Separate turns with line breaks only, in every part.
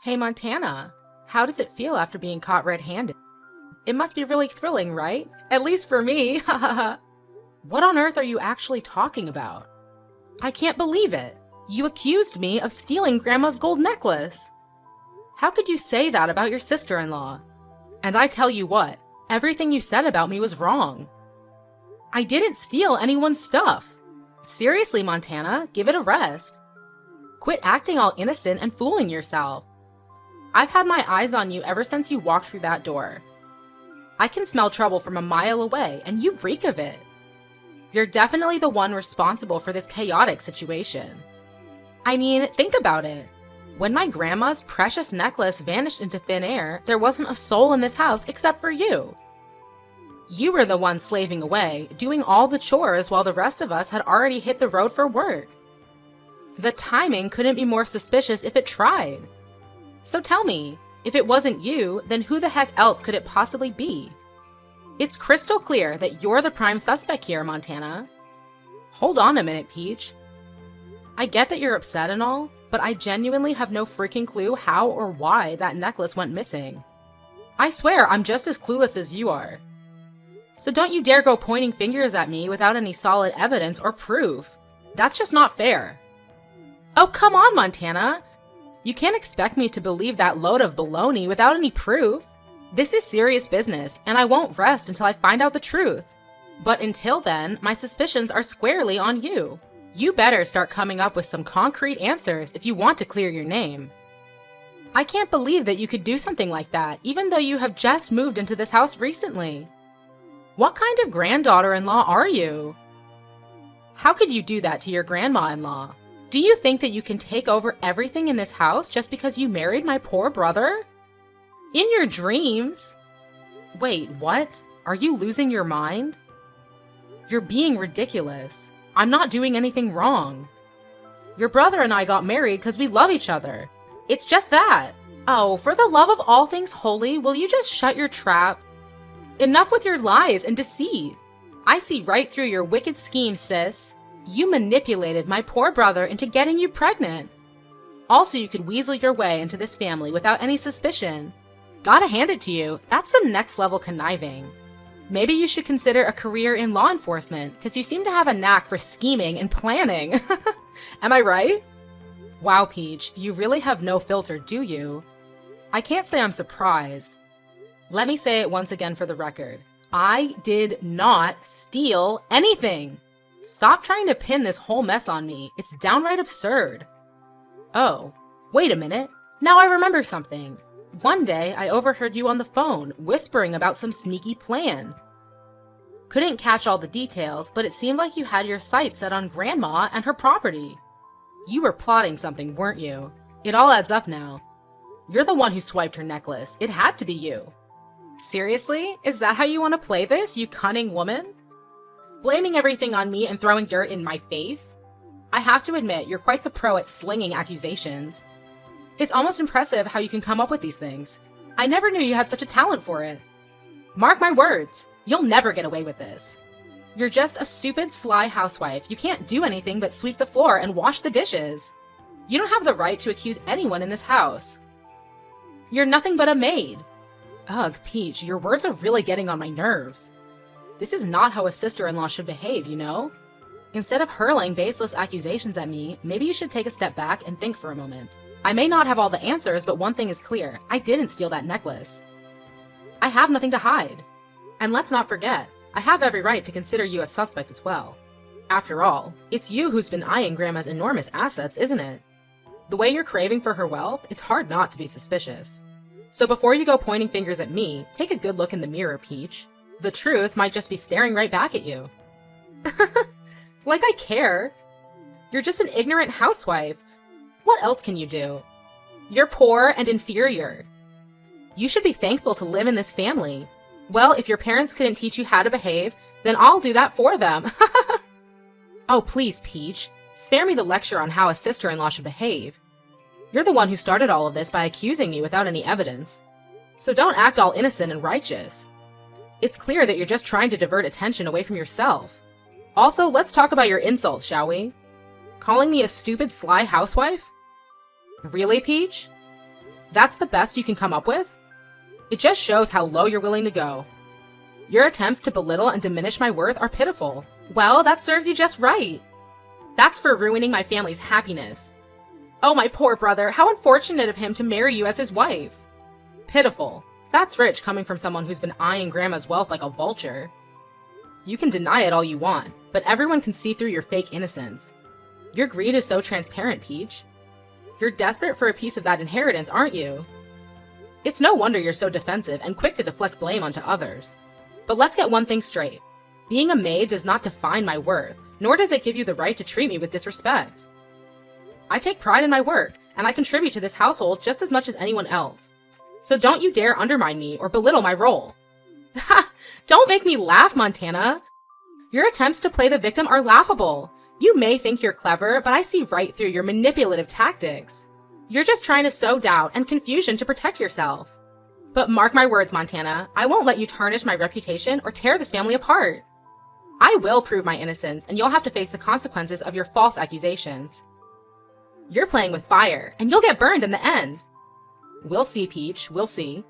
Hey Montana, how does it feel after being caught red-handed? It must be really thrilling, right? At least for me, What on earth are you actually talking about? I can't believe it! You accused me of stealing Grandma's gold necklace! How could you say that about your sister-in-law? And I tell you what, everything you said about me was wrong. I didn't steal anyone's stuff! Seriously, Montana, give it a rest. Quit acting all innocent and fooling yourself. I've had my eyes on you ever since you walked through that door. I can smell trouble from a mile away, and you reek of it. You're definitely the one responsible for this chaotic situation. I mean, think about it. When my grandma's precious necklace vanished into thin air, there wasn't a soul in this house except for you. You were the one slaving away, doing all the chores while the rest of us had already hit the road for work. The timing couldn't be more suspicious if it tried. So tell me, if it wasn't you, then who the heck else could it possibly be? It's crystal clear that you're the prime suspect here, Montana. Hold on a minute, Peach. I get that you're upset and all, but I genuinely have no freaking clue how or why that necklace went missing. I swear I'm just as clueless as you are. So don't you dare go pointing fingers at me without any solid evidence or proof. That's just not fair. Oh, come on, Montana! You can't expect me to believe that load of baloney without any proof. This is serious business, and I won't rest until I find out the truth. But until then, my suspicions are squarely on you. You better start coming up with some concrete answers if you want to clear your name. I can't believe that you could do something like that, even though you have just moved into this house recently. What kind of granddaughter-in-law are you? How could you do that to your grandma-in-law? Do you think that you can take over everything in this house just because you married my poor brother? In your dreams? Wait, what? Are you losing your mind? You're being ridiculous. I'm not doing anything wrong. Your brother and I got married because we love each other. It's just that. Oh, for the love of all things holy, will you just shut your trap? Enough with your lies and deceit. I see right through your wicked scheme, sis. You manipulated my poor brother into getting you pregnant. Also, you could weasel your way into this family without any suspicion. Gotta hand it to you, that's some next-level conniving. Maybe you should consider a career in law enforcement, because you seem to have a knack for scheming and planning. Am I right? Wow, Peach, you really have no filter, do you? I can't say I'm surprised. Let me say it once again for the record. I did not steal anything! Stop trying to pin this whole mess on me. It's downright absurd. Oh, wait a minute. Now I remember something. One day, I overheard you on the phone, whispering about some sneaky plan. Couldn't catch all the details, but it seemed like you had your sights set on Grandma and her property. You were plotting something, weren't you? It all adds up now. You're the one who swiped her necklace. It had to be you. Seriously? Is that how you want to play this, you cunning woman? Blaming everything on me and throwing dirt in my face? I have to admit, you're quite the pro at slinging accusations. It's almost impressive how you can come up with these things. I never knew you had such a talent for it. Mark my words, you'll never get away with this. You're just a stupid, sly housewife. You can't do anything but sweep the floor and wash the dishes. You don't have the right to accuse anyone in this house. You're nothing but a maid. Ugh, Peach, your words are really getting on my nerves. This is not how a sister-in-law should behave, you know? Instead of hurling baseless accusations at me, maybe you should take a step back and think for a moment. I may not have all the answers, but one thing is clear. I didn't steal that necklace. I have nothing to hide. And let's not forget, I have every right to consider you a suspect as well. After all, it's you who's been eyeing Grandma's enormous assets, isn't it? The way you're craving for her wealth, it's hard not to be suspicious. So before you go pointing fingers at me, take a good look in the mirror, Peach. The truth might just be staring right back at you. Like I care. You're just an ignorant housewife. What else can you do? You're poor and inferior. You should be thankful to live in this family. Well, if your parents couldn't teach you how to behave, then I'll do that for them. Oh, please, Peach. Spare me the lecture on how a sister-in-law should behave. You're the one who started all of this by accusing me without any evidence. So don't act all innocent and righteous. It's clear that you're just trying to divert attention away from yourself. Also, let's talk about your insults, shall we? Calling me a stupid, sly housewife? Really, Peach? That's the best you can come up with? It just shows how low you're willing to go. Your attempts to belittle and diminish my worth are pitiful. Well, that serves you just right. That's for ruining my family's happiness. Oh, my poor brother, how unfortunate of him to marry you as his wife. Pitiful. That's rich coming from someone who's been eyeing Grandma's wealth like a vulture. You can deny it all you want, but everyone can see through your fake innocence. Your greed is so transparent, Peach. You're desperate for a piece of that inheritance, aren't you? It's no wonder you're so defensive and quick to deflect blame onto others. But let's get one thing straight. Being a maid does not define my worth, nor does it give you the right to treat me with disrespect. I take pride in my work, and I contribute to this household just as much as anyone else. So don't you dare undermine me or belittle my role. Ha! Don't make me laugh, Montana! Your attempts to play the victim are laughable. You may think you're clever, but I see right through your manipulative tactics. You're just trying to sow doubt and confusion to protect yourself. But mark my words, Montana, I won't let you tarnish my reputation or tear this family apart. I will prove my innocence, and you'll have to face the consequences of your false accusations. You're playing with fire, and you'll get burned in the end. We'll see, Peach, we'll see.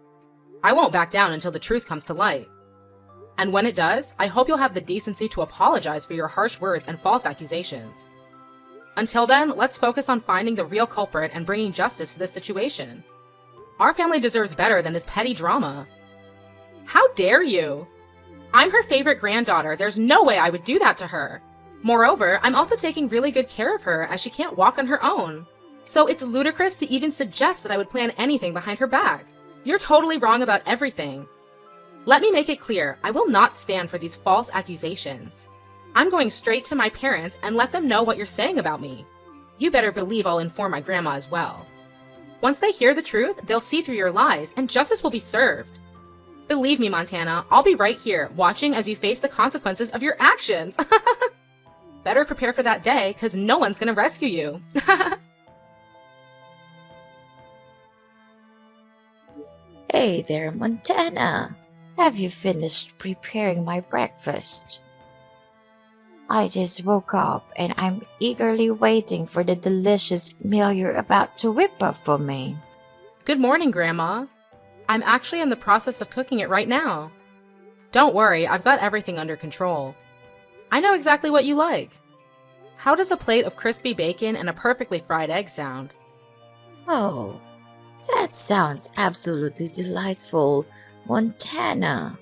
I won't back down until the truth comes to light. And when it does, I hope you'll have the decency to apologize for your harsh words and false accusations. Until then, let's focus on finding the real culprit and bringing justice to this situation. Our family deserves better than this petty drama. How dare you? I'm her favorite granddaughter. There's no way I would do that to her. Moreover, I'm also taking really good care of her as she can't walk on her own. So it's ludicrous to even suggest that I would plan anything behind her back. You're totally wrong about everything. Let me make it clear, I will not stand for these false accusations. I'm going straight to my parents and let them know what you're saying about me. You better believe I'll inform my grandma as well. Once they hear the truth, they'll see through your lies and justice will be served. Believe me, Montana, I'll be right here, watching as you face the consequences of your actions. Better prepare for that day, because no one's gonna rescue you.
Hey there, Montana. Have you finished preparing my breakfast? I just woke up and I'm eagerly waiting for the delicious meal you're about to whip up for me.
Good morning, Grandma. I'm actually in the process of cooking it right now. Don't worry, I've got everything under control. I know exactly what you like. How does a plate of crispy bacon and a perfectly fried egg sound?
Oh, that sounds absolutely delightful, Montana.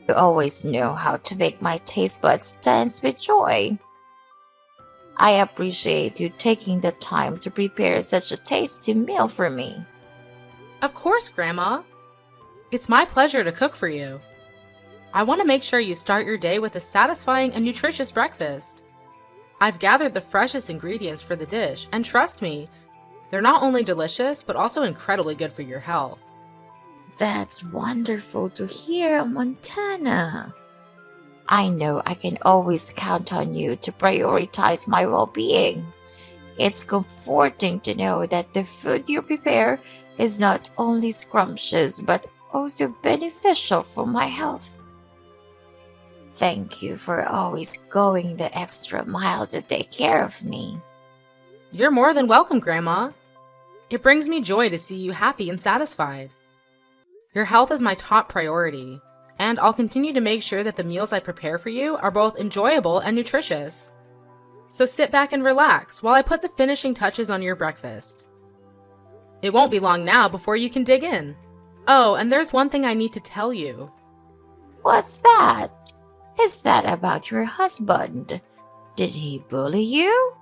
You always know how to make my taste buds dance with joy. I appreciate you taking the time to prepare such a tasty meal for me.
Of course, Grandma. It's my pleasure to cook for you. I want to make sure you start your day with a satisfying and nutritious breakfast. I've gathered the freshest ingredients for the dish, and trust me, they're not only delicious, but also incredibly good for your health.
That's wonderful to hear, Montana. I know I can always count on you to prioritize my well-being. It's comforting to know that the food you prepare is not only scrumptious, but also beneficial for my health. Thank you for always going the extra mile to take care of me.
You're more than welcome, Grandma. It brings me joy to see you happy and satisfied. Your health is my top priority, and I'll continue to make sure that the meals I prepare for you are both enjoyable and nutritious. So sit back and relax while I put the finishing touches on your breakfast. It won't be long now before you can dig in. Oh, and there's one thing I need to tell you.
What's that? Is that about your husband? Did he bully you?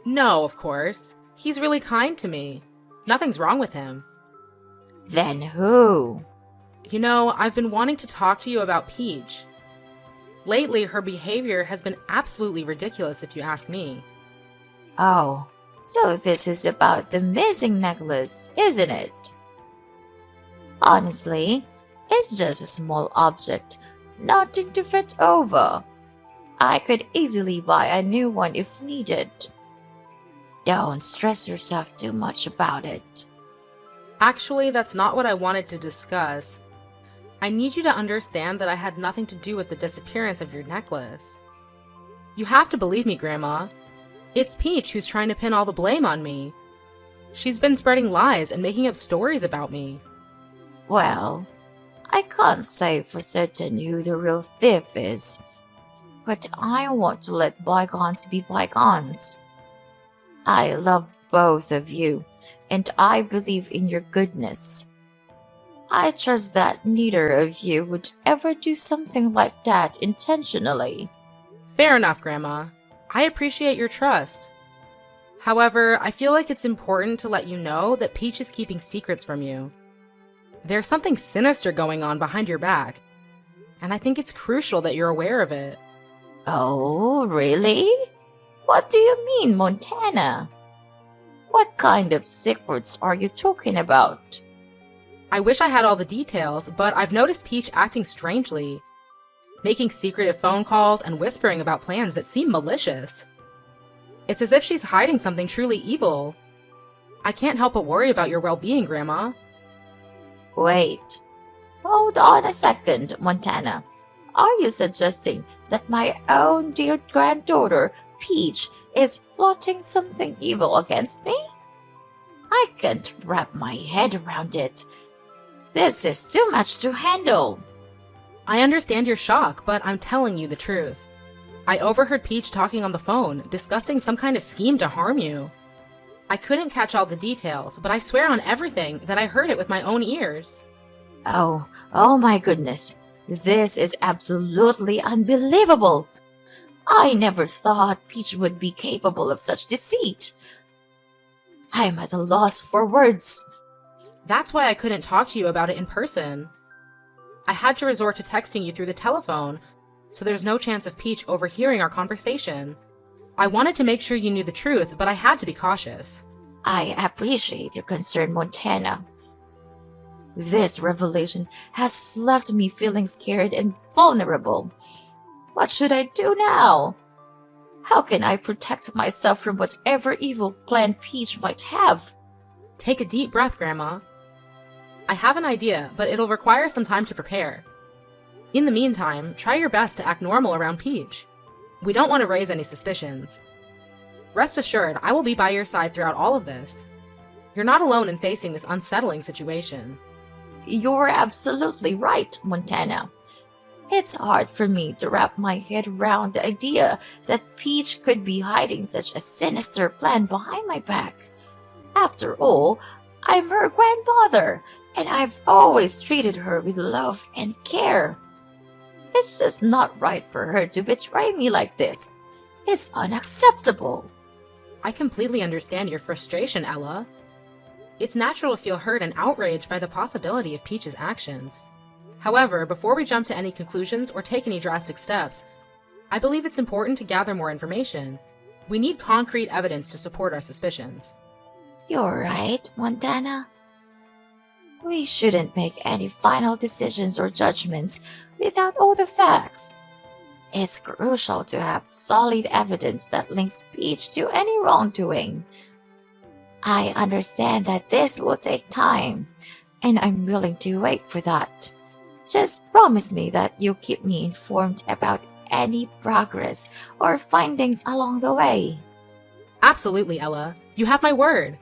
No, of course. He's really kind to me. Nothing's wrong with him.
Then who?
You know, I've been wanting to talk to you about Peach. Lately, her behavior has been absolutely ridiculous, if you ask me.
Oh, so this is about the missing necklace, isn't it? Honestly, it's just a small object, nothing to fret over. I could easily buy a new one if needed. Don't stress yourself too much about it.
Actually, that's not what I wanted to discuss. I need you to understand that I had nothing to do with the disappearance of your necklace. You have to believe me, Grandma. It's Peach who's trying to pin all the blame on me. She's been spreading lies and making up stories about me.
Well, I can't say for certain who the real thief is, but I want to let bygones be bygones. I love both of you, and I believe in your goodness. I trust that neither of you would ever do something like that intentionally.
Fair enough, Grandma. I appreciate your trust. However, I feel like it's important to let you know that Peach is keeping secrets from you. There's something sinister going on behind your back, and I think it's crucial that you're aware of it.
Oh, really? What do you mean, Montana? What kind of secrets are you talking about?
I wish I had all the details, but I've noticed Peach acting strangely, making secretive phone calls and whispering about plans that seem malicious. It's as if she's hiding something truly evil. I can't help but worry about your well-being, Grandma.
Wait. Hold on a second, Montana. Are you suggesting that my own dear granddaughter, Peach, is plotting something evil against me? I can't wrap my head around it. This is too much to handle.
I understand your shock, but I'm telling you the truth. I overheard Peach talking on the phone, discussing some kind of scheme to harm you. I couldn't catch all the details, but I swear on everything that I heard it with my own ears.
Oh my goodness. This is absolutely unbelievable. I never thought Peach would be capable of such deceit. I'm at a loss for words.
That's why I couldn't talk to you about it in person. I had to resort to texting you through the telephone, so there's no chance of Peach overhearing our conversation. I wanted to make sure you knew the truth, but I had to be cautious.
I appreciate your concern, Montana. This revelation has left me feeling scared and vulnerable. What should I do now? How can I protect myself from whatever evil plan Peach might have?
Take a deep breath, Grandma. I have an idea, but it'll require some time to prepare. In the meantime, try your best to act normal around Peach. We don't want to raise any suspicions. Rest assured, I will be by your side throughout all of this. You're not alone in facing this unsettling situation.
You're absolutely right, Montana. It's hard for me to wrap my head around the idea that Peach could be hiding such a sinister plan behind my back. After all, I'm her grandmother, and I've always treated her with love and care. It's just not right for her to betray me like this. It's unacceptable.
I completely understand your frustration, Ella. It's natural to feel hurt and outraged by the possibility of Peach's actions. However, before we jump to any conclusions or take any drastic steps, I believe it's important to gather more information. We need concrete evidence to support our suspicions.
You're right, Montana. We shouldn't make any final decisions or judgments without all the facts. It's crucial to have solid evidence that links Peach to any wrongdoing. I understand that this will take time, and I'm willing to wait for that. Just promise me that you'll keep me informed about any progress or findings along the way.
Absolutely, Ella. You have my word.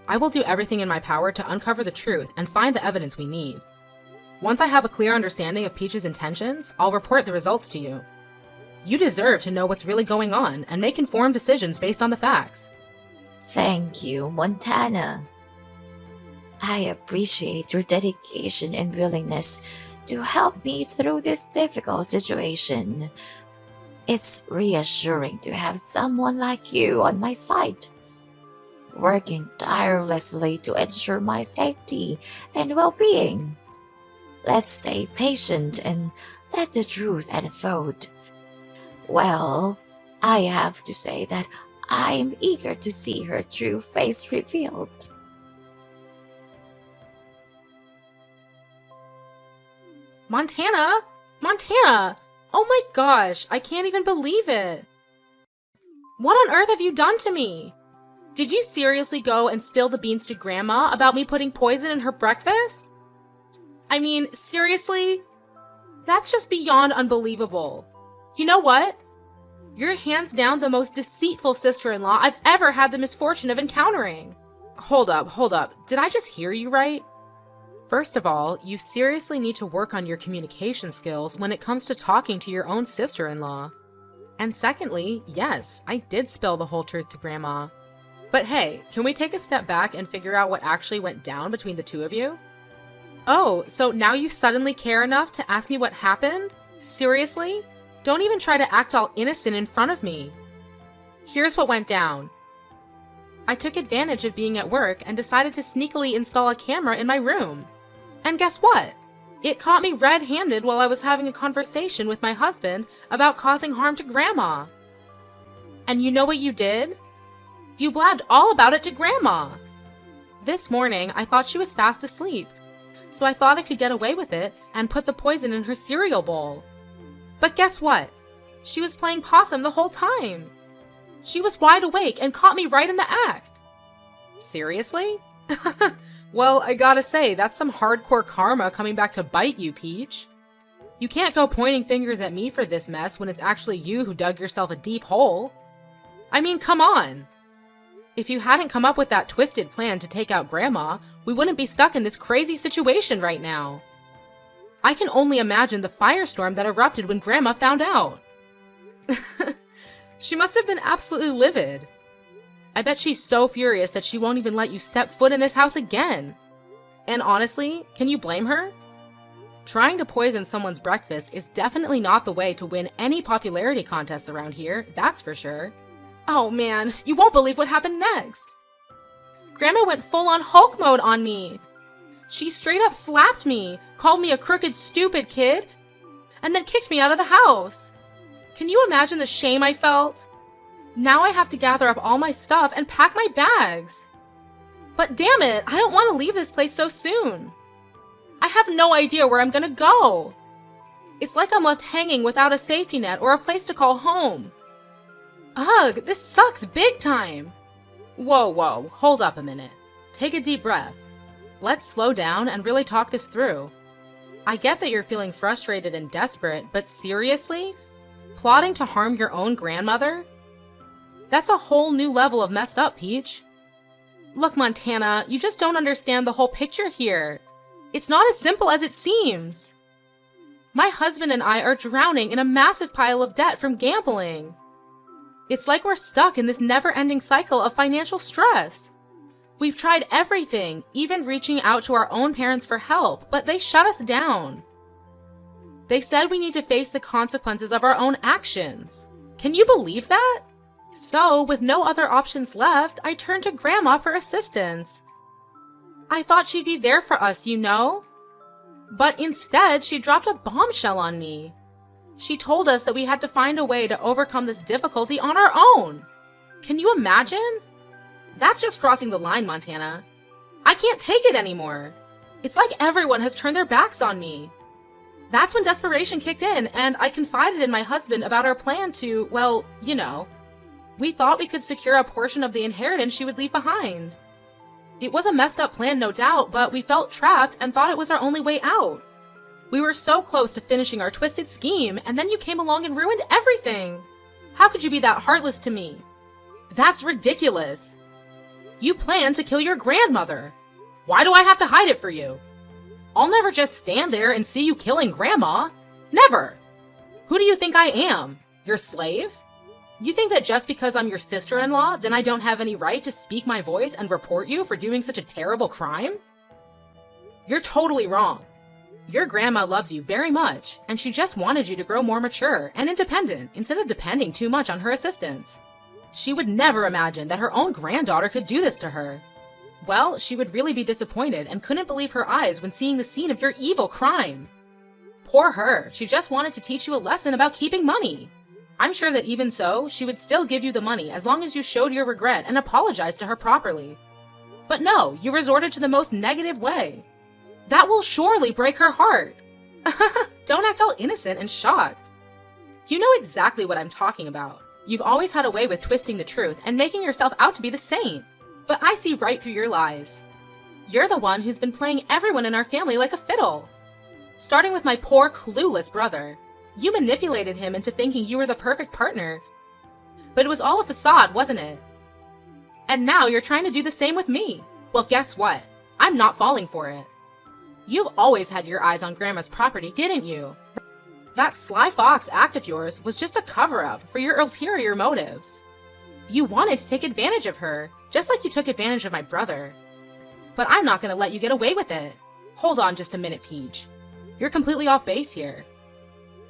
I will do everything in my power to uncover the truth and find the evidence we need. Once I have a clear understanding of Peach's intentions, I'll report the results to you. You deserve to know what's really going on and make informed decisions based on the facts.
Thank you, Montana. I appreciate your dedication and willingness to help me through this difficult situation. It's reassuring to have someone like you on my side, working tirelessly to ensure my safety and well-being. Let's stay patient and let the truth unfold. Well, I have to say that I'm eager to see her true face revealed.
Montana! Montana! Oh my gosh, I can't even believe it! What on earth have you done to me? Did you seriously go and spill the beans to Grandma about me putting poison in her breakfast? I mean, seriously? That's just beyond unbelievable. You know what? You're hands down the most deceitful sister-in-law I've ever had the misfortune of encountering. Hold up. Did I just hear you right? First of all, you seriously need to work on your communication skills when it comes to talking to your own sister-in-law. And secondly, yes, I did spill the whole truth to Grandma. But hey, can we take a step back and figure out what actually went down between the two of you? Oh, so now you suddenly care enough to ask me what happened? Seriously? Don't even try to act all innocent in front of me. Here's what went down. I took advantage of being at work and decided to sneakily install a camera in my room. And guess what? It caught me red-handed while I was having a conversation with my husband about causing harm to Grandma. And you know what you did? You blabbed all about it to Grandma. This morning, I thought she was fast asleep, so I thought I could get away with it and put the poison in her cereal bowl. But guess what? She was playing possum the whole time. She was wide awake and caught me right in the act. Seriously? Well, I gotta say, that's some hardcore karma coming back to bite you, Peach. You can't go pointing fingers at me for this mess when it's actually you who dug yourself a deep hole. I mean, come on. If you hadn't come up with that twisted plan to take out Grandma, we wouldn't be stuck in this crazy situation right now. I can only imagine the firestorm that erupted when Grandma found out. She must have been absolutely livid. I bet she's so furious that she won't even let you step foot in this house again. And honestly, can you blame her? Trying to poison someone's breakfast is definitely not the way to win any popularity contests around here, that's for sure. Oh man, you won't believe what happened next. Grandma went full-on Hulk mode on me. She straight up slapped me, called me a crooked, stupid kid, and then kicked me out of the house. Can you imagine the shame I felt? Now I have to gather up all my stuff and pack my bags. But damn it, I don't want to leave this place so soon. I have no idea where I'm gonna go. It's like I'm left hanging without a safety net or a place to call home. Ugh, this sucks big time. Whoa, hold up a minute. Take a deep breath. Let's slow down and really talk this through. I get that you're feeling frustrated and desperate, but seriously? Plotting to harm your own grandmother? That's a whole new level of messed up, Peach. Look, Montana, you just don't understand the whole picture here. It's not as simple as it seems. My husband and I are drowning in a massive pile of debt from gambling. It's like we're stuck in this never-ending cycle of financial stress. We've tried everything, even reaching out to our own parents for help, but they shut us down. They said we need to face the consequences of our own actions. Can you believe that? So, with no other options left, I turned to Grandma for assistance. I thought she'd be there for us, you know? But instead, she dropped a bombshell on me. She told us that we had to find a way to overcome this difficulty on our own. Can you imagine? That's just crossing the line, Montana. I can't take it anymore. It's like everyone has turned their backs on me. That's when desperation kicked in, and I confided in my husband about our plan to, well, you know. We thought we could secure a portion of the inheritance she would leave behind. It was a messed up plan, no doubt, but we felt trapped and thought it was our only way out. We were so close to finishing our twisted scheme, and then you came along and ruined everything. How could you be that heartless to me? That's ridiculous. You planned to kill your grandmother. Why do I have to hide it for you? I'll never just stand there and see you killing Grandma. Never. Who do you think I am? Your slave? You think that just because I'm your sister-in-law, then I don't have any right to speak my voice and report you for doing such a terrible crime? You're totally wrong. Your grandma loves you very much, and she just wanted you to grow more mature and independent instead of depending too much on her assistance. She would never imagine that her own granddaughter could do this to her. Well, she would really be disappointed and couldn't believe her eyes when seeing the scene of your evil crime. Poor her, she just wanted to teach you a lesson about keeping money. I'm sure that even so, she would still give you the money as long as you showed your regret and apologized to her properly. But no, you resorted to the most negative way. That will surely break her heart. Don't act all innocent and shocked. You know exactly what I'm talking about. You've always had a way with twisting the truth and making yourself out to be the saint. But I see right through your lies. You're the one who's been playing everyone in our family like a fiddle. Starting with my poor, clueless brother. You manipulated him into thinking you were the perfect partner. But it was all a facade, wasn't it? And now you're trying to do the same with me. Well, guess what? I'm not falling for it. You've always had your eyes on Grandma's property, didn't you? That sly fox act of yours was just a cover-up for your ulterior motives. You wanted to take advantage of her, just like you took advantage of my brother. But I'm not going to let you get away with it. Hold on just a minute, Peach. You're completely off base here.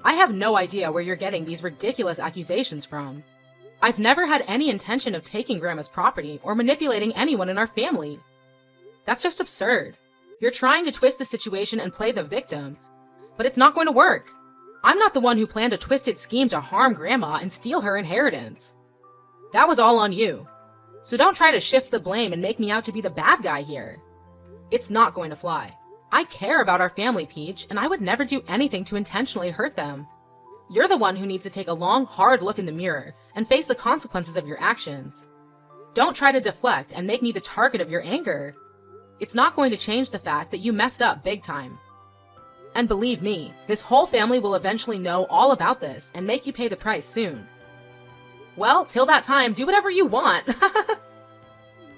I have no idea where you're getting these ridiculous accusations from. I've never had any intention of taking Grandma's property or manipulating anyone in our family. That's just absurd. You're trying to twist the situation and play the victim, but it's not going to work. I'm not the one who planned a twisted scheme to harm Grandma and steal her inheritance. That was all on you. So don't try to shift the blame and make me out to be the bad guy here. It's not going to fly. I care about our family, Peach, and I would never do anything to intentionally hurt them. You're the one who needs to take a long, hard look in the mirror and face the consequences of your actions. Don't try to deflect and make me the target of your anger. It's not going to change the fact that you messed up big time. And believe me, this whole family will eventually know all about this and make you pay the price soon. Well, till that time, do whatever you want.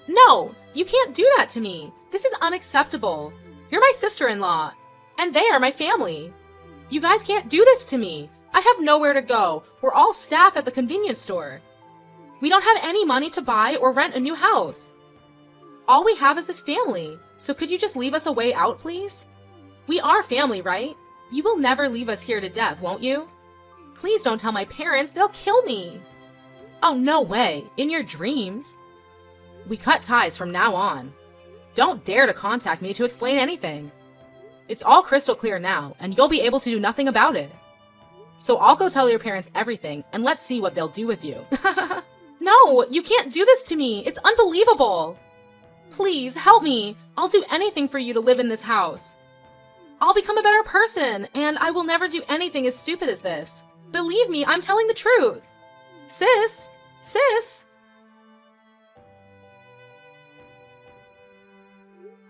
No, you can't do that to me. This is unacceptable. You're my sister-in-law, and they are my family. You guys can't do this to me. I have nowhere to go. We're all staff at the convenience store. We don't have any money to buy or rent a new house. All we have is this family, so could you just leave us a way out, please? We are family, right? You will never leave us here to death, won't you? Please don't tell my parents, they'll kill me. Oh, no way, in your dreams. We cut ties from now on. Don't dare to contact me to explain anything. It's all crystal clear now, and you'll be able to do nothing about it. So I'll go tell your parents everything, and let's see what they'll do with you. No, you can't do this to me. It's unbelievable. Please, help me. I'll do anything for you to live in this house. I'll become a better person, and I will never do anything as stupid as this. Believe me, I'm telling the truth. Sis! Sis!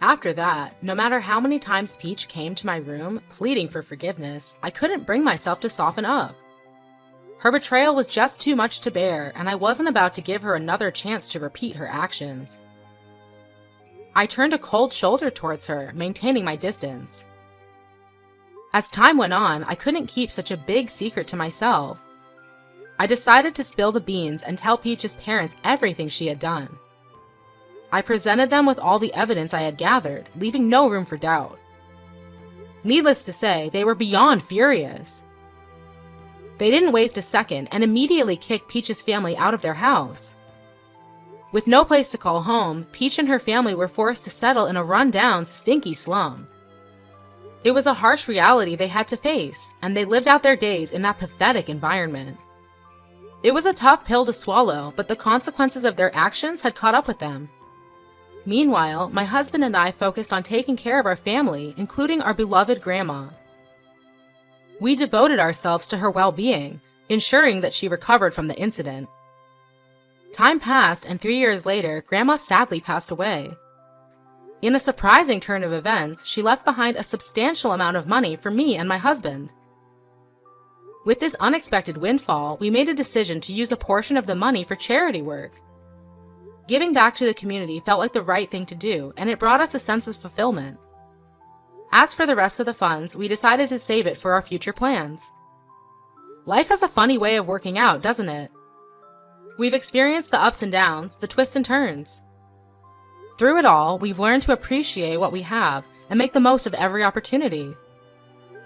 After that, no matter how many times Peach came to my room, pleading for forgiveness, I couldn't bring myself to soften up. Her betrayal was just too much to bear, and I wasn't about to give her another chance to repeat her actions. I turned a cold shoulder towards her, maintaining my distance. As time went on, I couldn't keep such a big secret to myself. I decided to spill the beans and tell Peach's parents everything she had done. I presented them with all the evidence I had gathered, leaving no room for doubt. Needless to say, they were beyond furious. They didn't waste a second and immediately kicked Peach's family out of their house. With no place to call home, Peach and her family were forced to settle in a run-down, stinky slum. It was a harsh reality they had to face, and they lived out their days in that pathetic environment. It was a tough pill to swallow, but the consequences of their actions had caught up with them. Meanwhile, my husband and I focused on taking care of our family, including our beloved Grandma. We devoted ourselves to her well-being, ensuring that she recovered from the incident. Time passed, and 3 years later, Grandma sadly passed away. In a surprising turn of events, she left behind a substantial amount of money for me and my husband. With this unexpected windfall, we made a decision to use a portion of the money for charity work. Giving back to the community felt like the right thing to do, and it brought us a sense of fulfillment. As for the rest of the funds, we decided to save it for our future plans. Life has a funny way of working out, doesn't it? We've experienced the ups and downs, the twists and turns. Through it all, we've learned to appreciate what we have and make the most of every opportunity.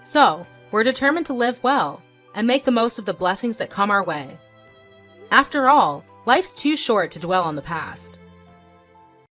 So, we're determined to live well and make the most of the blessings that come our way. After all, life's too short to dwell on the past.